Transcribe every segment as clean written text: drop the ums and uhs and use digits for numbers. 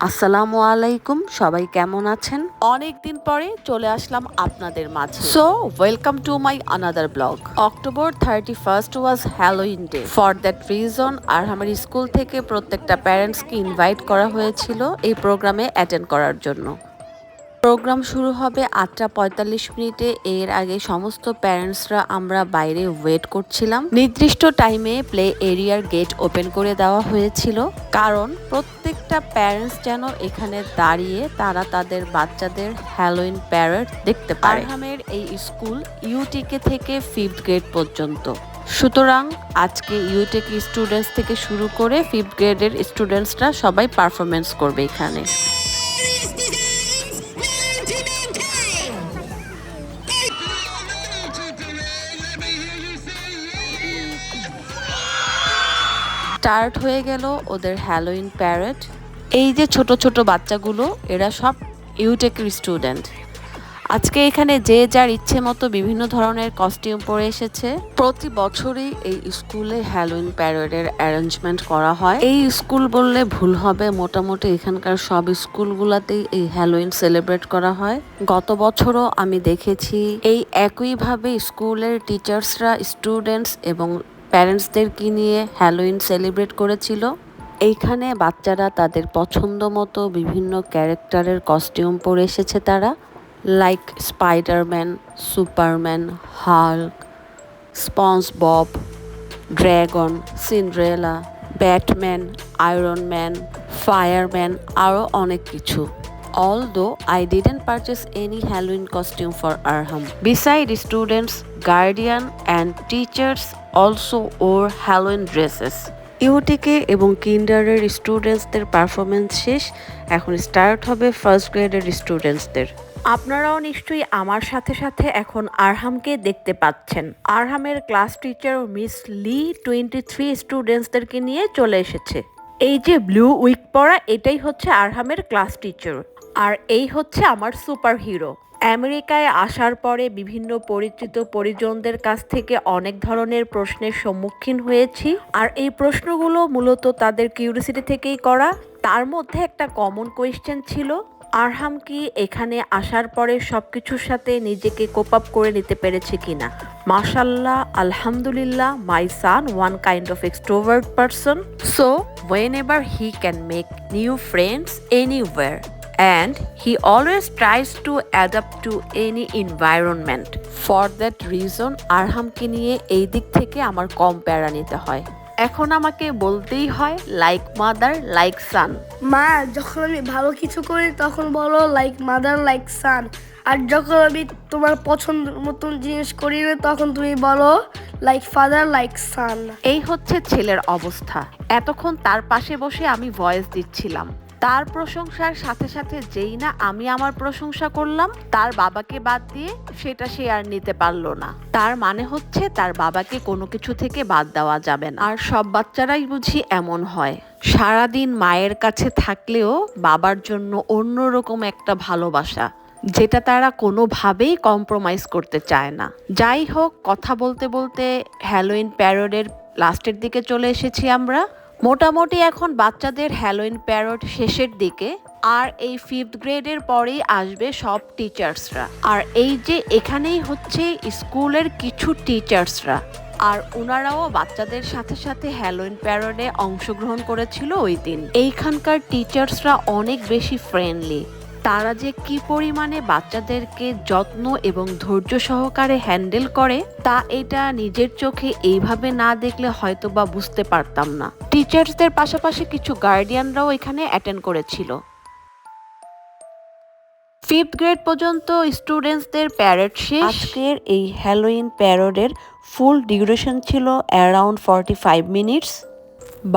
আসসালামু আলাইকুম, সবাই কেমন আছেন? অনেক দিন পরে চলে আসলাম আপনাদের মাঝে। So welcome to my another blog. October 31st was Halloween day. For that reason আরহামের স্কুল থেকে প্রত্যেকটা প্যারেন্টসকে ইনভাইট করা হয়েছিল এই প্রোগ্রামে অ্যাটেন্ড করার জন্য। প্রোগ্রাম শুরু হবে 8:45 এর আগে সমস্ত প্যারেন্টসরা আমরা বাইরে ওয়েট করছিলাম। নির্দিষ্ট টাইমে প্লে এরিয়ার গেট ওপেন করে দেওয়া হয়েছিল, কারণ প্রত্যেকটা প্যারেন্টস যেন এখানে দাঁড়িয়ে তারা তাদের বাচ্চাদের হ্যালোইন প্যারেড দেখতে পারে। আরহামের এই স্কুল ইউটিকে থেকে 5th গ্রেড পর্যন্ত। সুতরাং আজকে ইউটেক স্টুডেন্টস থেকে শুরু করে 5th গ্রেডের স্টুডেন্টসরা সবাই পারফরমেন্স করবে এখানে। স্টার্ট হয়ে গেল ওদের হ্যালোইন প্যারেড। এই যে ছোট ছোট বাচ্চাগুলো, এরা সব ইউটেকের স্টুডেন্ট। আজকে এখানে যে যার ইচ্ছে মতো বিভিন্ন ধরনের কস্টিউম পরে এসেছে। প্রতি বছরই এই স্কুলে হ্যালোইন প্যারেডের অ্যারেঞ্জমেন্ট করা হয়। এই স্কুল বললে ভুল হবে, মোটামুটি এখানকার সব স্কুলগুলোতেই এই হ্যালোইন সেলিব্রেট করা হয়। গত বছরও আমি দেখেছি এই একইভাবে স্কুলের টিচার্সরা স্টুডেন্টস এবং প্যারেন্টসদেরকে নিয়ে হ্যালোইন সেলিব্রেট করেছিল। এইখানে বাচ্চারা তাদের পছন্দ মতো বিভিন্ন ক্যারেক্টারের কস্টিউম পরে এসেছে তারা, like Spiderman, Superman, Hulk, sponge Bob, dragon, Cinderella, Batman, iron man, fireman, আরও অনেক কিছু। Although I didn't purchase any Halloween costume for Arham. Beside students, guardian and teachers also wore Halloween dresses. ইউটিকে এবং কিন্ডারের স্টুডেন্টসদের performance শেষ, এখন start হবে first গ্রেডের স্টুডেন্টসদের। আপনারাও নিশ্চয়ই আমার সাথে সাথে এখন আরহামকে দেখতে পাচ্ছেন। আরহামের ক্লাস টিচার মিস লি 23 স্টুডেন্টসদেরকে নিয়ে চলে এসেছে। এই যে ব্লু উইক পরা, এটাই হচ্ছে আরহামের ক্লাস টিচার। আর এই হচ্ছে আমার সুপার হিরো। আমেরিকায় আসার পরে বিভিন্ন পরিচিত পরিজনদের কাছ থেকে অনেক ধরনের প্রশ্নের সম্মুখীন হয়েছি, আর এই প্রশ্নগুলো মূলত তাদের কিউরিওসিটি থেকেই করা। তার মধ্যে একটা কমন কোয়েশ্চেন ছিল, আরহাম কি এখানে আসার পরে সবকিছুর সাথে নিজেকে কোপ আপ করে নিতে পেরেছে কিনা। মাশাল্লাহ, আলহামদুলিল্লাহ, my son one kind of extrovert person, so whenever he can make new friends anywhere and he always tries to adapt to any environment. For that reason আরহামকে নিয়ে এই দিক থেকে আমার কম প্যারা নিতে হয়। এখন আমাকে বলতেই হয় লাইক মাদার লাইক সান। মা, যখন আমি ভালো কিছু করি তখন বলো লাইক মাদার লাইক সান, আর যখন আমি তোমার পছন্দ মতন জিনিস করি তখন তুমি বলো লাইক ফাদার লাইক সান। এই হচ্ছে ছেলের অবস্থা। এতক্ষণ তার পাশে বসে আমি ভয়েস দিচ্ছিলাম। তার প্রশংসার সাথে সাথে যেই না আমি আমার প্রশংসা করলাম, তার বাবাকে বাদ দিয়ে সেটা সে আর নিতে পারলো না। তার মানে হচ্ছে তার বাবাকে কোনো কিছু থেকে বাদ দেওয়া যাবে না। আর সব বাচ্চারাই বুঝি এমন হয়, সারাদিন মায়ের কাছে থাকলেও বাবার জন্য অন্যরকম একটা ভালোবাসা, যেটা তারা কোনোভাবেই কম্প্রোমাইজ করতে চায় না। যাই হোক, কথা বলতে বলতে হ্যালোইন প্যারেডের লাস্টের দিকে চলে এসেছি আমরা। মোটামুটি এখন বাচ্চাদের হ্যালোইন প্যারেড শেষের দিকে, আর এই 5th গ্রেডের পরেই আসবে সব টিচার্সরা। আর এই যে এখানেই হচ্ছে স্কুলের কিছু টিচার্সরা, আর ওনারাও বাচ্চাদের সাথে সাথে হ্যালোইন প্যারেডে অংশগ্রহণ করেছিল ওই দিন। এইখানকার টিচার্সরা অনেক বেশি ফ্রেন্ডলি। তারা যে কি পরিমাণে বাচ্চাদেরকে যত্ন এবং ধৈর্য সহকারে হ্যান্ডেল করে, তা এটা নিজের চোখে এইভাবে না দেখলে হয়তো বা বুঝতে পারতাম না। টিচার্সদের পাশাপাশি কিছু গার্ডিয়ানরাও এখানে অ্যাটেন্ড করেছিল। 5th গ্রেড পর্যন্ত স্টুডেন্টসদের প্যারেড শেষ। আজকের এই হ্যালোইন প্যারেডের ফুল ডিউরেশন ছিল around 45 minutes,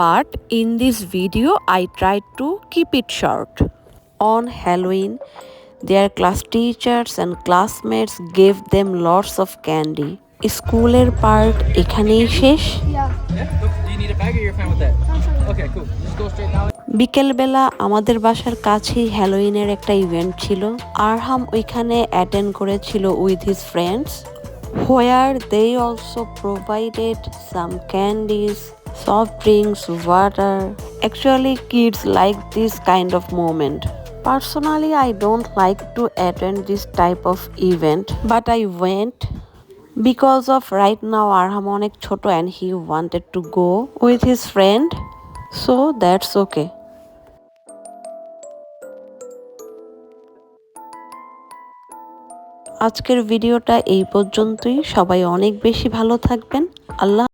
but in this video I tried to keep it short. On Halloween, their class teachers and classmates gave them lots of candy. স্কুলের পার্ট এখানেই শেষ। বিকেলবেলা আমাদের বাসার কাছেই হ্যালোইনের একটা ইভেন্ট ছিল। আরহাম ওইখানে অ্যাটেন্ড করেছিল with his friends, where they also provided some candies, soft drinks, water. Actually, kids like this kind of moment. Personally, I don't like to attend this type of event, but I went because of right now Arham onek choto and he wanted to go with his friend, so that's okay. আজকের ভিডিওটা এই পর্যন্তই। সবাই অনেক বেশি ভালো থাকবেন। আল্লাহ।